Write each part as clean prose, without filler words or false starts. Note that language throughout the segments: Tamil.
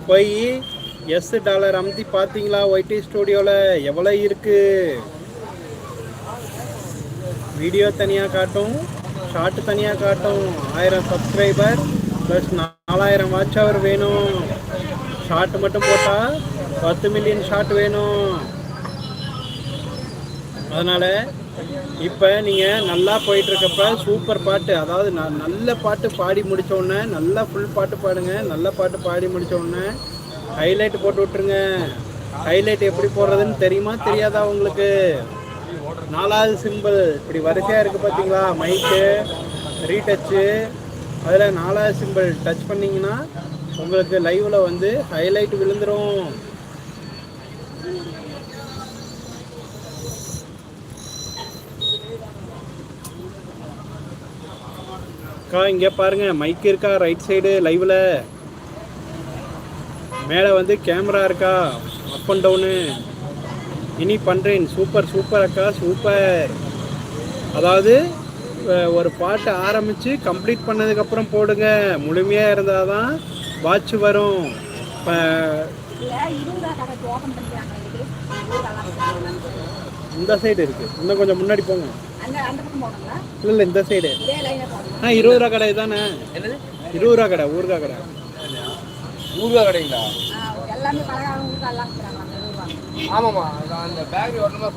போய் $S அமுத்தி பார்த்தீங்களா? ஒய்டி ஸ்டுடியோவில் எவ்வளோ இருக்குது? வீடியோ தனியாக காட்டும், ஷார்ட் தனியாக காட்டும். 1000 சப்ஸ்கிரைபர் ப்ளஸ் 4000 வாட்ச் ஹவர் வேணும். ஷார்ட் மட்டும் போட்டால் 10 மில்லியன் ஷார்ட் வேணும். அதனால் இப்போ நீங்கள் நல்லா போயிட்டுருக்கப்ப சூப்பர் பாட்டு, அதாவது நல்ல பாட்டு பாடி முடித்தோடனே, நல்லா ஃபுல் பாட்டு பாடுங்க. நல்ல பாட்டு பாடி முடித்தோடனே ஹைலைட் போட்டு விட்ருங்க. ஹைலைட் எப்படி போடுறதுன்னு தெரியுமா தெரியாதா உங்களுக்கு? 4வது சிம்பிள் இப்படி வரிசையாக இருக்குது பார்த்தீங்களா? மைக்கு, ரீடச்சு, அதில் 4வது சிம்பிள் டச் பண்ணிங்கன்னா உங்களுக்கு லைவில் வந்து ஹைலைட் விழுந்துடும். அக்கா இங்கே பாருங்கள், மைக் இருக்கா ரைட் சைடு லைவில்? மேலே வந்து கேமரா இருக்கா அப் அண்ட் டவுனு? இனி பண்ணுறேன். சூப்பர் சூப்பர் அக்கா, சூப்பர். அதாவது ஒரு பாட்டு ஆரம்பித்து கம்ப்ளீட் பண்ணதுக்கப்புறம் போடுங்க. முழுமையாக இருந்தால் தான் வாட்ச் வரும். இப்போ இந்த சைடு இருக்குது, இன்னும் கொஞ்சம் முன்னாடி போங்க. இல்லை இந்த சைடு 20 ரூபா கடை தானே? 20 ரூபா கடை, ஊறுகாய் கடை. ஊறுகாய் கடைங்களா? ஆமாம்மா, அந்த பேக்கரி வரணுமா?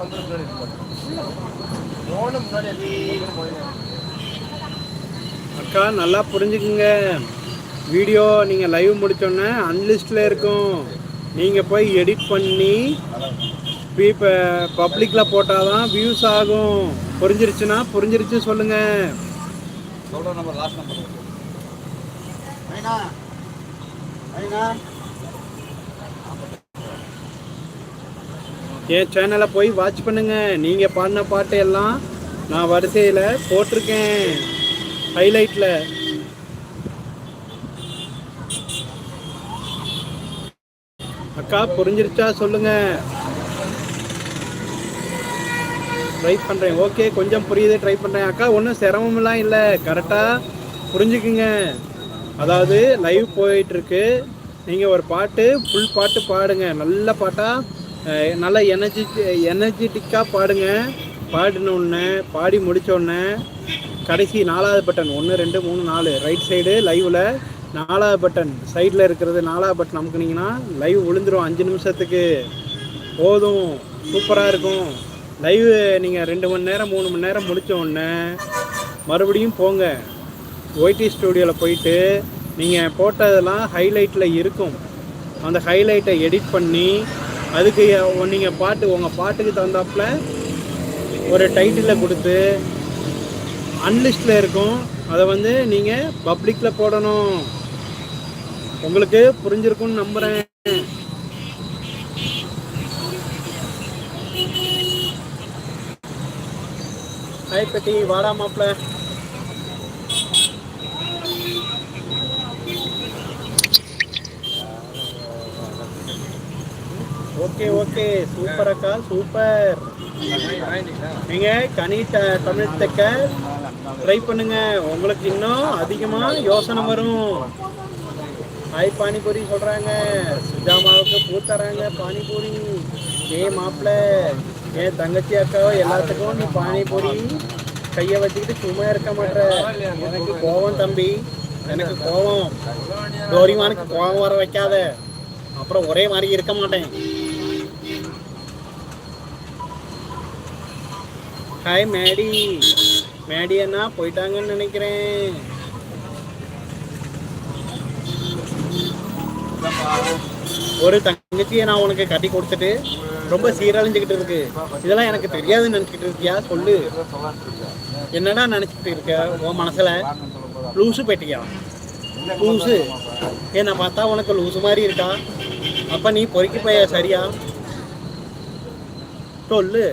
அக்கா நல்லா புரிஞ்சுக்குங்க. வீடியோ நீங்கள் லைவ் முடித்தோன்னே அன்லிஸ்டில் இருக்கும். நீங்கள் போய் எடிட் பண்ணி இப்போ பப்ளிக்கில் போட்டால் தான் வியூஸ் ஆகும். புரிஞ்சிருச்சுன்னா புரிஞ்சிருச்சு சொல்லுங்கள். என் சேனலை போய் வாட்ச் பண்ணுங்கள். நீங்கள் பாடின பாட்டு எல்லாம் நான் வரிசையில் போட்டிருக்கேன் ஹைலைட்டில். அக்கா புரிஞ்சிருச்சா சொல்லுங்கள். ட்ரை பண்ணுறேன். ஓகே, கொஞ்சம் புரியுது, ட்ரை பண்ணுறேன். அக்கா ஒன்றும் சிரமமெல்லாம் இல்லை, கரெக்டாக புரிஞ்சுக்குங்க. அதாவது லைவ் போயிட்டுருக்கு, நீங்கள் ஒரு பாட்டு ஃபுல் பாட்டு பாடுங்க. நல்ல பாட்டாக நல்லா எனர்ஜெட்டிக்காக பாடுங்க. பாடினோடனே பாடி முடித்தோடனே கடைசி 4வது பட்டன் 1 2 3 4 ரைட் சைடு லைவில் 4வது பட்டன் சைடில் இருக்கிறது 4வது பட்டன் அமுக்குனீங்கன்னா லைவ் விழுந்துடும். 5 நிமிஷத்துக்கு போதும், சூப்பராக இருக்கும். லைவ் நீங்கள் 2 மணி நேரம் 3 மணி நேரம் முடித்தோடனே மறுபடியும் போங்க ஒய்டி ஸ்டுடியோவில் போயிட்டு நீங்கள் போட்டதெல்லாம் ஹைலைட்டில் இருக்கும். அந்த ஹைலைட்டை எடிட் பண்ணி அதுக்கு நீங்கள் பாட்டு உங்கள் பாட்டுக்கு தகுந்தாப்புல ஒரு டைட்டிலை கொடுத்து அன்லிஸ்டில் இருக்கும். அதை வந்து நீங்கள் பப்ளிக்கில் போடணும். உங்களுக்கு புரிஞ்சிருக்கும்னு நம்புகிறேன். ஹாய் பெட்டி, வாடா மாப்பிள்ள. ஓகே ஓகே, சூப்பர் அக்கா, சூப்பர். நீங்கள் கனி தமிழ் தைக்க ட்ரை பண்ணுங்க, உங்களுக்கு இன்னும் அதிகமாக யோசனை வரும். ஹாய் பானிபூரி சொல்கிறாங்க, சுஜாமாவுக்கு பூ தராங்க பானிபூரி. மாப்பிள்ள, என் தங்கச்சி அக்காவோ எல்லாத்துக்கும் நீ பானிபூரி கையை வச்சுக்கிட்டு சும்மா இருக்க மாட்டேற. எனக்கு கோவம் தம்பி, எனக்கு கோவம். டோரிமானுக்கு கோவம் வர வைக்காத, அப்புறம் ஒரே மாதிரி இருக்க மாட்டேன். ஹாய் மேடி, மேடி அண்ணா போயிட்டாங்கன்னு நினைக்கிறேன். ஒரு தங்கச்சியை நான் உனக்கு கட்டி கொடுத்துட்டு ரொம்ப சீரழிஞ்சுக்கிட்டு இருக்கு. இதெல்லாம் எனக்கு தெரியாதுன்னு நினச்சிக்கிட்டு இருக்கியா? சொல்லு, என்னடா நினச்சிக்கிட்டு இருக்க உன் மனசில்? லூசு பேட்டியா? லூசு என்னை பார்த்தா உனக்கு லூசு மாதிரி இருக்கா? அப்போ நீ பொறுக்கி போய சரியா? சொல்லு,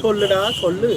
சொல்லுடா சொல்லு.